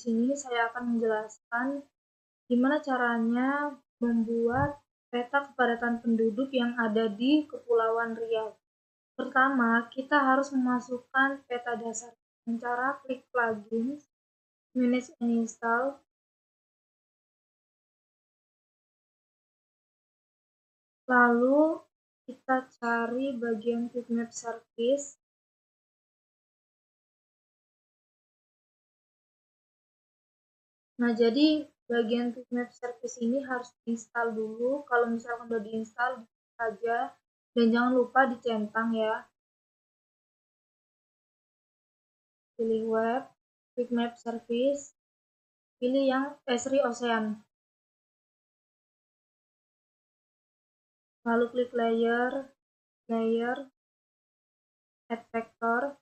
sini saya akan menjelaskan gimana caranya membuat peta kepadatan penduduk yang ada di Kepulauan Riau. Pertama, kita harus memasukkan peta dasar dengan cara klik plugins, manage and install. Lalu kita cari bagian quick map service. Nah, jadi bagian quick map service ini harus diinstal dulu. Kalau misalkan udah diinstal, saja. Dan jangan lupa dicentang ya. Pilih web, quick map service, pilih yang Esri Ocean. Lalu klik layer, add vector,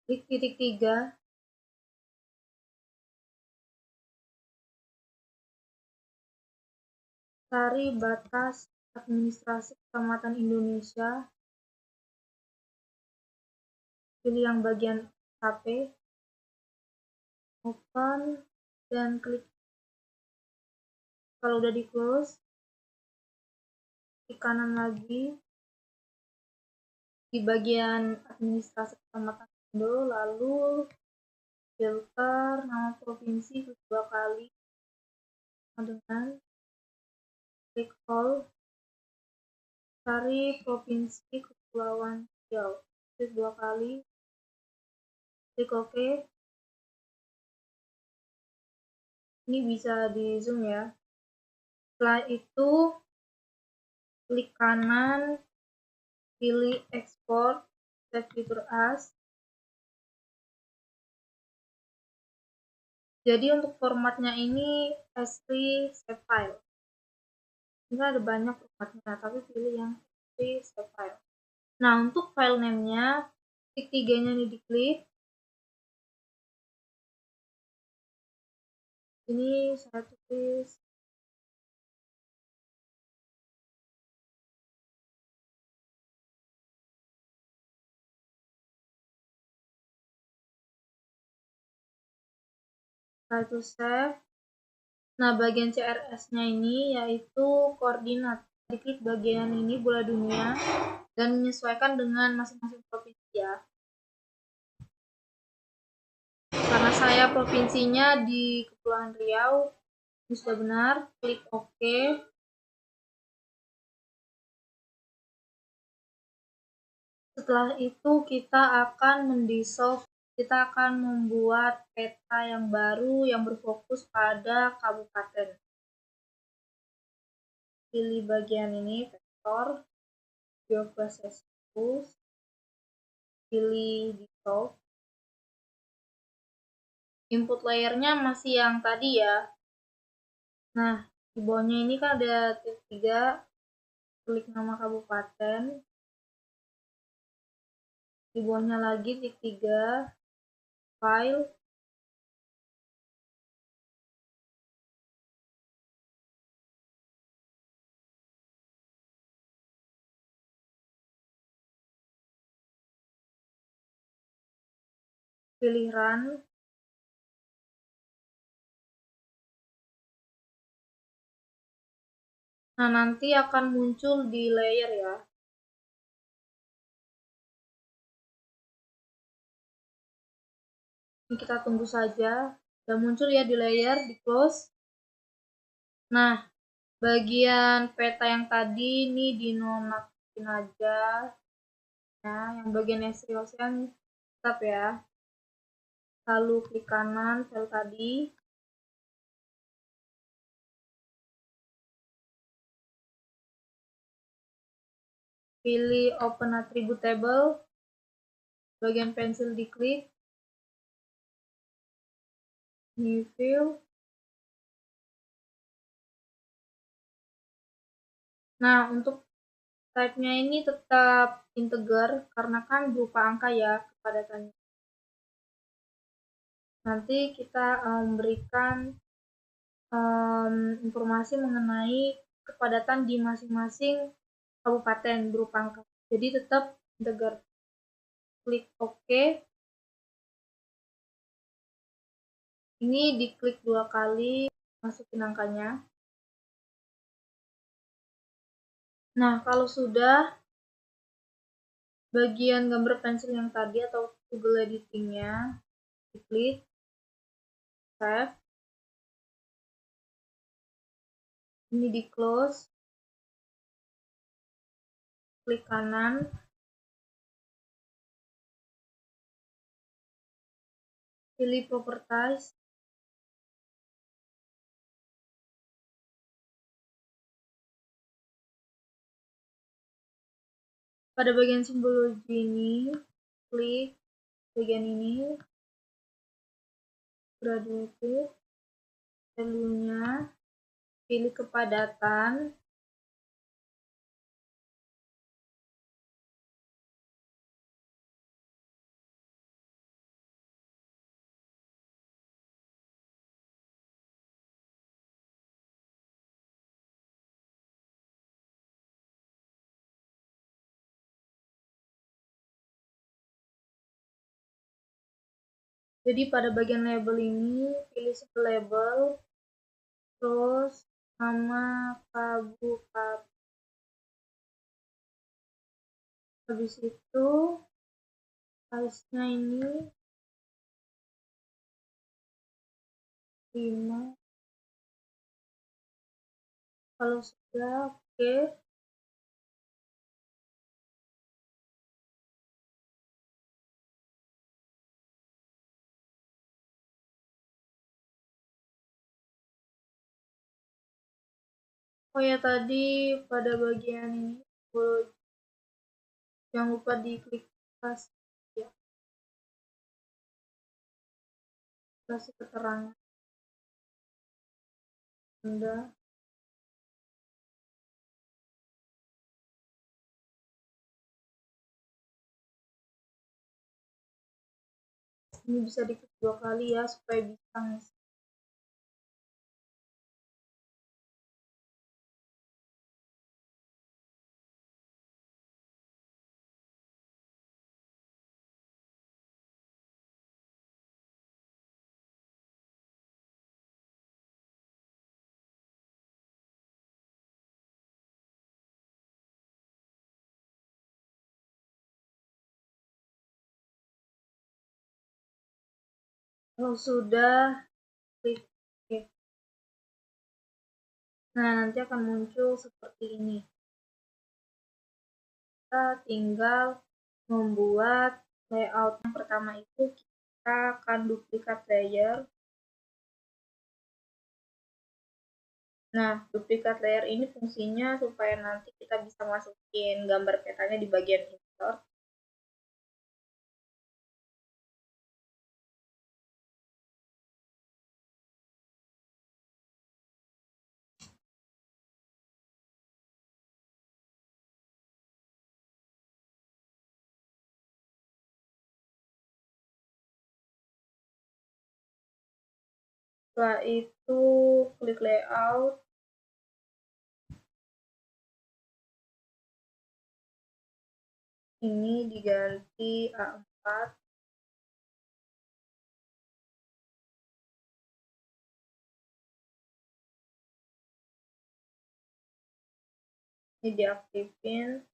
klik titik 3, cari batas administrasi Kecamatan Indonesia, pilih yang bagian KP, open, dan klik. Kalau udah di close, klik kanan lagi di bagian administrasi Kecamatan Indo, lalu filter nama provinsi 2 kali dengan klik all, cari provinsi Kepulauan Riau, klik 2 kali, klik OK. Ini bisa di zoom ya. Setelah itu klik kanan, pilih export, save fitur as. Jadi untuk formatnya ini Esri save file. Ini ada banyak formatnya, tapi pilih yang Esri save file. Nah, untuk file name-nya, titik 3-nya ini diklik. Ini saya tulis itu save. Nah, bagian CRS-nya ini yaitu koordinat. Diklik bagian ini bola dunia dan menyesuaikan dengan masing-masing provinsi ya. Karena saya provinsinya di Kepulauan Riau, ini sudah benar, klik OK. Setelah itu kita akan kita akan membuat peta yang baru yang berfokus pada kabupaten. Pilih bagian ini, vektor, geographic, pilih default. Input layernya masih yang tadi ya. Nah, di bawahnya ini kan ada titik 3, klik nama kabupaten. Di bawahnya lagi titik 3, file, pilih run. Nah, nanti akan muncul di layer ya. Ini kita tunggu saja. Sudah muncul ya di layer, di close. Nah, bagian peta yang tadi ini dinonaktifkan aja. Nah, yang bagian Esri Ocean tetap ya. Lalu klik kanan sel tadi. Pilih open attribute table. Bagian pensil diklik. New view. Nah, untuk type-nya ini tetap integer karena kan berupa angka ya kepadatannya. Nanti kita memberikan informasi mengenai kepadatan di masing-masing kabupaten berupa angka. Jadi tetap integer. Klik OK. Ini diklik 2 kali, masukin angkanya. Nah, kalau sudah, bagian gambar pensil yang tadi atau Google Editing-nya diklik, save, ini di close, klik kanan, pilih properties, pada bagian simbologi ini, klik bagian ini, graduated, value-nya, pilih kepadatan, jadi pada bagian label ini, pilih satu label, terus nama kabupaten. Habis itu size-nya ini 5. Kalau sudah oke. Oh ya, tadi pada bagian ini jangan lupa diklik kasih ya, kasih keterangan Anda. Ini bisa diklik 2 kali ya supaya bisa ngisi. Kalau sudah, klik OK. Nah, nanti akan muncul seperti ini. Kita tinggal membuat layout. Yang pertama itu kita akan duplikat layer. Nah, duplikat layer ini fungsinya supaya nanti kita bisa masukin gambar petanya di bagian insert. Setelah itu klik layout. Ini diganti A4. Ini diaktifin.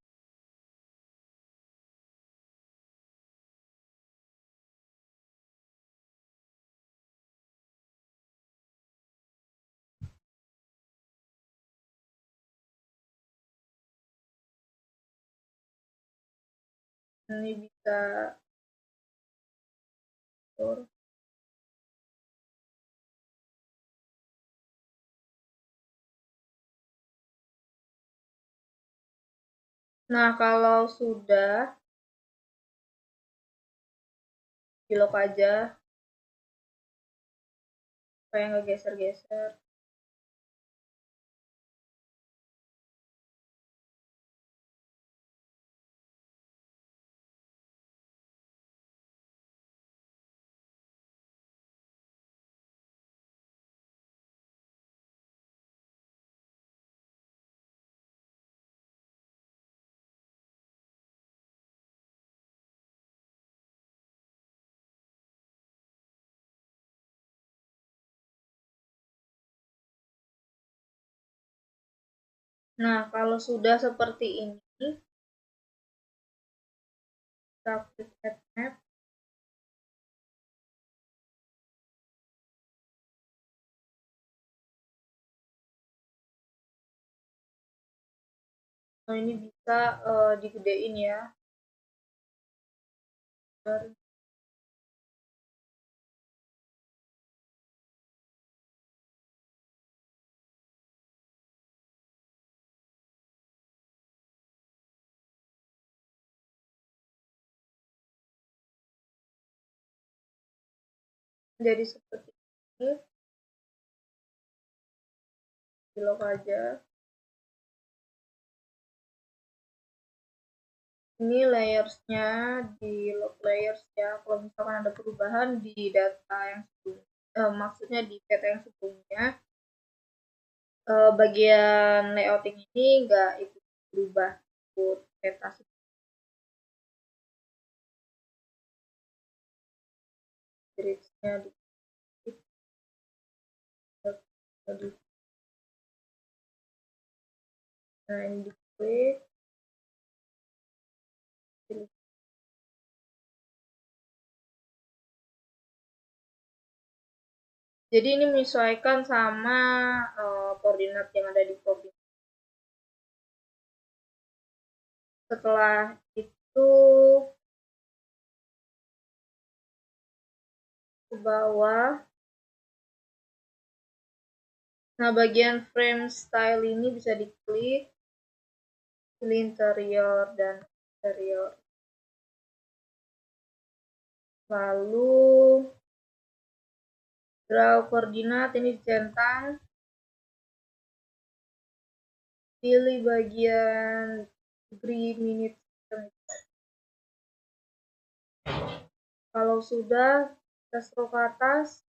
Ini bisa atur. Nah, kalau sudah, di lock aja supaya nggak geser-geser. Nah, kalau sudah seperti ini, kita klik add map. Nah, ini bisa digedein ya. Jadi seperti ini, di lock aja. Ini layersnya di lock layers ya. Kalau misalkan ada perubahan di data yang sebelumnya, maksudnya di peta yang sebelumnya, bagian layouting ini nggak itu berubah ikut peta grid-nya di nah ini diklik, jadi ini menyesuaikan sama koordinat yang ada di provinsi. Setelah itu ke bawah. Nah, bagian frame style ini bisa diklik, pilih interior dan exterior. Lalu draw koordinat ini dicentang. Pilih bagian degree minute. Kalau sudah, kita scroll ke atas.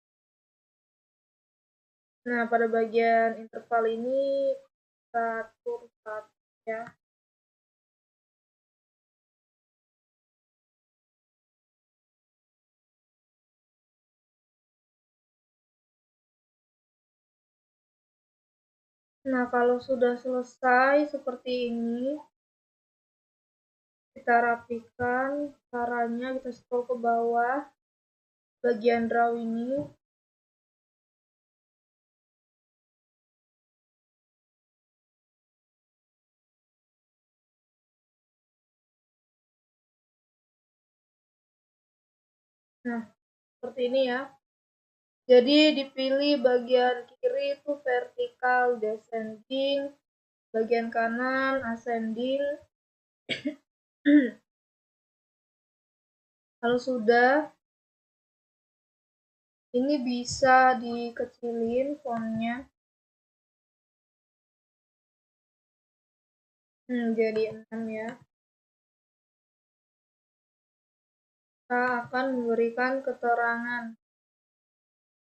Nah, pada bagian interval ini kita atur ya. Nah, kalau sudah selesai seperti ini, kita rapikan. Caranya kita scroll ke bawah, bagian draw ini. Nah, seperti ini ya. Jadi dipilih bagian kiri itu vertikal descending, bagian kanan ascending. Kalau sudah, ini bisa dikecilin fontnya. Jadi 6 ya. Kita akan memberikan keterangan.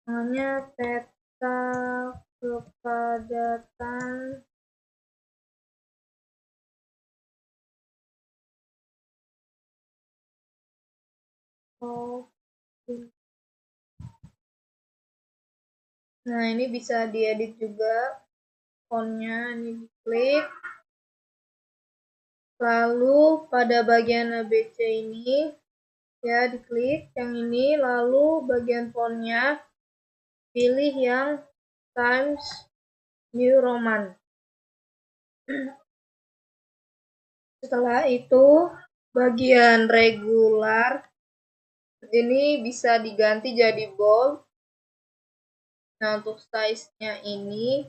Namanya peta kepadatan Nah, ini bisa diedit juga fontnya, ini diklik. Lalu pada bagian ABC ini ya diklik yang ini, lalu bagian fontnya pilih yang Times New Roman. Setelah itu bagian regular ini bisa diganti jadi bold. Nah, untuk size-nya ini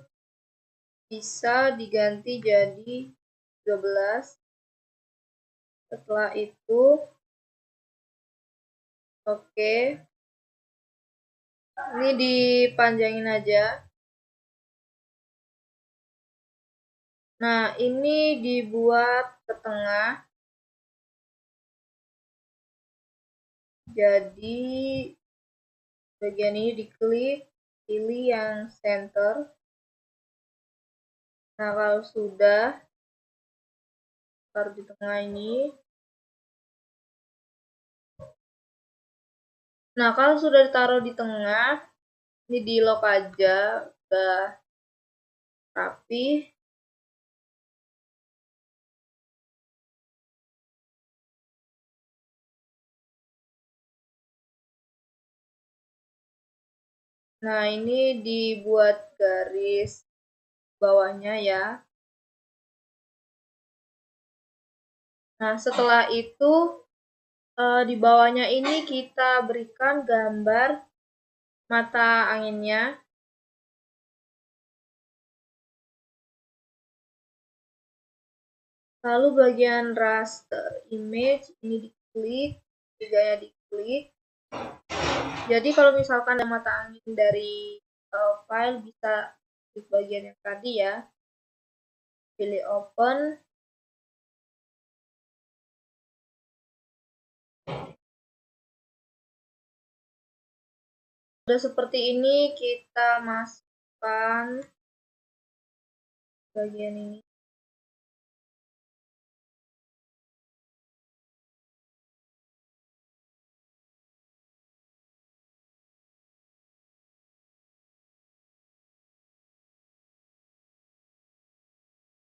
bisa diganti jadi 13. Setelah itu oke. Ini dipanjangin aja. Nah, ini dibuat ke tengah. Jadi bagian ini diklik, pilih yang center. Nah, kalau sudah taruh di tengah ini. Nah, kalau sudah ditaruh di tengah, ini di lock aja, udah rapi. Nah, ini dibuat garis bawahnya ya. Nah, setelah itu di bawahnya ini kita berikan gambar mata anginnya. Lalu bagian raster image ini diklik, tiganya diklik. Jadi kalau misalkan ada mata angin dari file bisa di bagian yang tadi ya. Pilih open. Sudah seperti ini, kita masukkan bagian ini.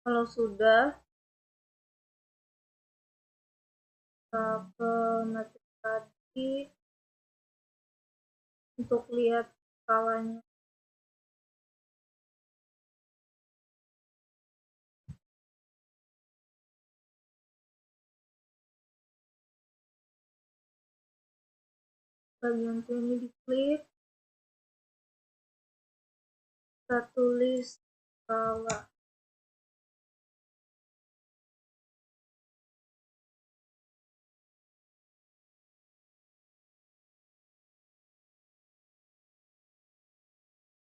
Kalau sudah, kita ke materi tadi untuk lihat skalanya. Bagian ini diklik, kita tulis skala.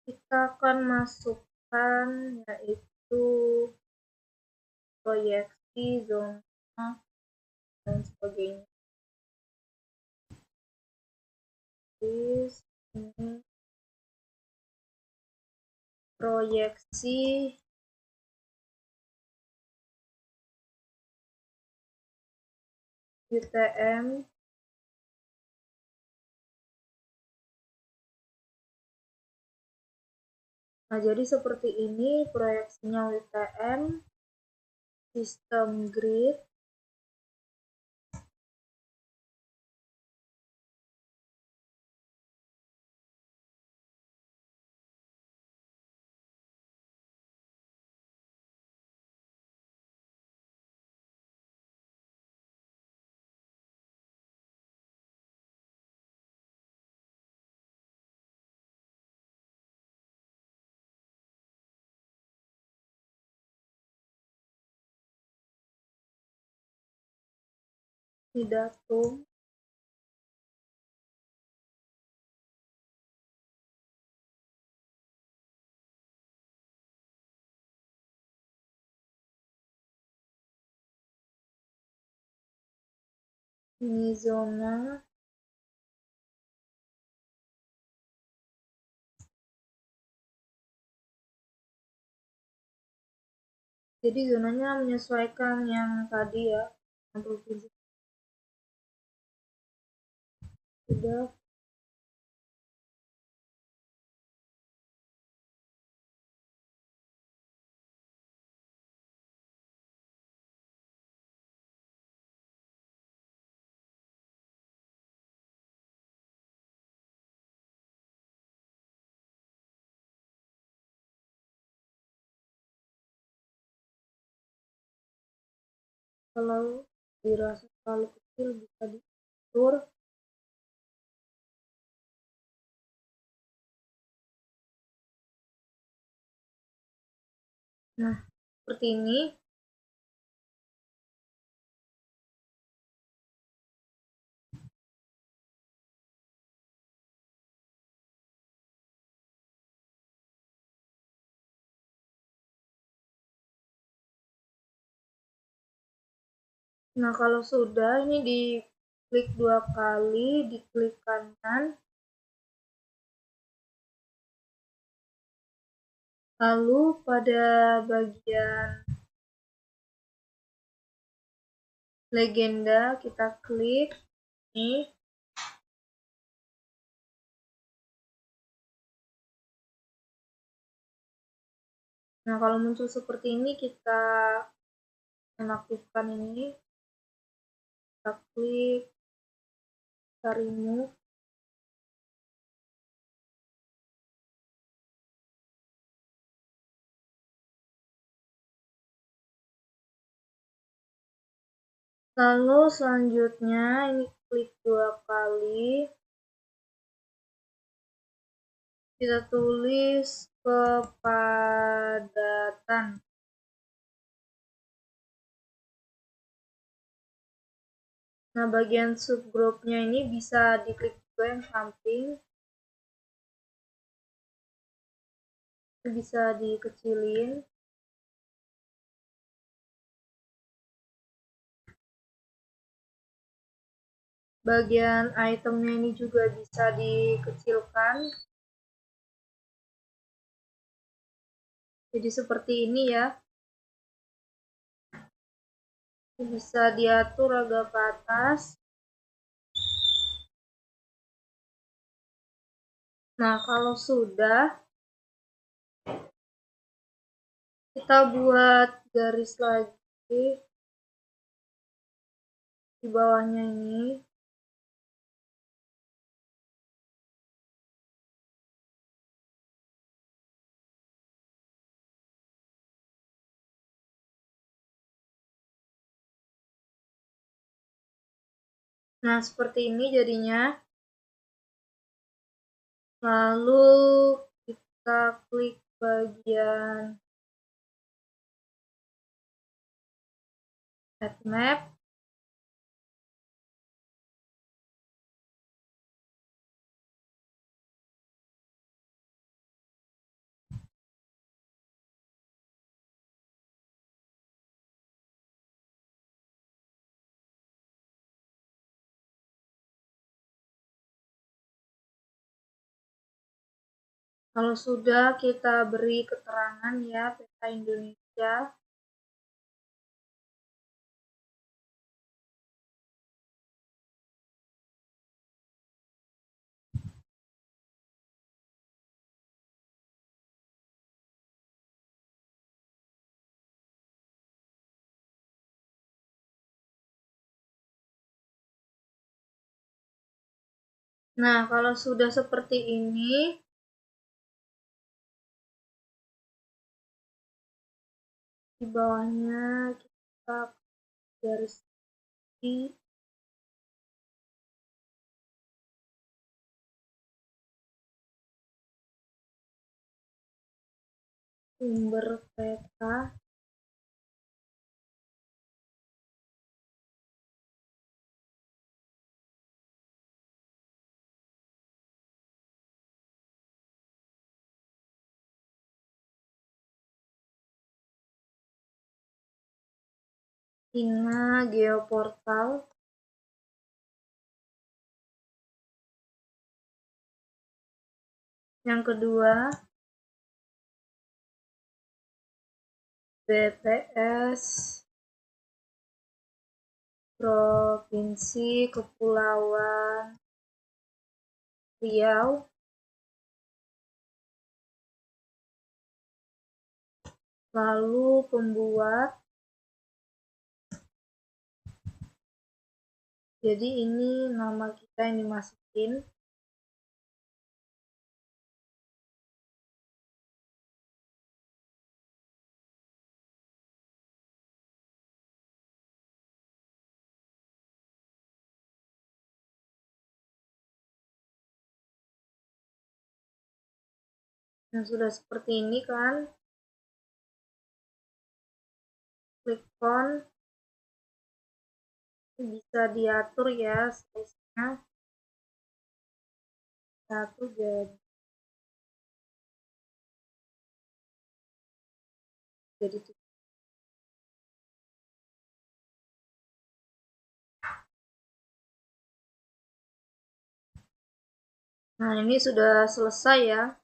Kita akan masukkan yaitu proyeksi, zona, dan sebagainya. Ini proyeksi UTM Nah, jadi seperti ini proyeksinya UTM, sistem grid, di datum, ini zona, jadi zonanya menyesuaikan yang tadi ya, yang provinsi. Sudah. Kalau dirasa terlalu kecil bisa diatur. Nah, seperti ini. Nah, kalau sudah ini diklik 2 kali, diklik kanan. Lalu pada bagian legenda kita klik nih. Nah, kalau muncul seperti ini kita menaktifkan ini. Kita klik, kita remove. Lalu selanjutnya ini klik 2 kali. Kita tulis kepadatan. Nah, bagian subgroupnya ini bisa diklik juga yang samping. Bisa dikecilin. Bagian itemnya ini juga bisa dikecilkan. Jadi seperti ini ya. Bisa diatur agak ke atas. Nah, kalau sudah, kita buat garis lagi di bawahnya ini. Nah, seperti ini jadinya. Lalu kita klik bagian Add Map. Kalau sudah, kita beri keterangan ya, peta Indonesia. Nah, kalau sudah seperti ini, di bawahnya kita garis di sumber peta. Ina Geoportal. Yang kedua, BPS Provinsi Kepulauan Riau. Lalu pembuat. Jadi ini nama kita yang dimasukin. Nah, sudah seperti ini kan. Klik font. Bisa diatur ya size-nya. Satu jadi Nah, ini sudah selesai ya.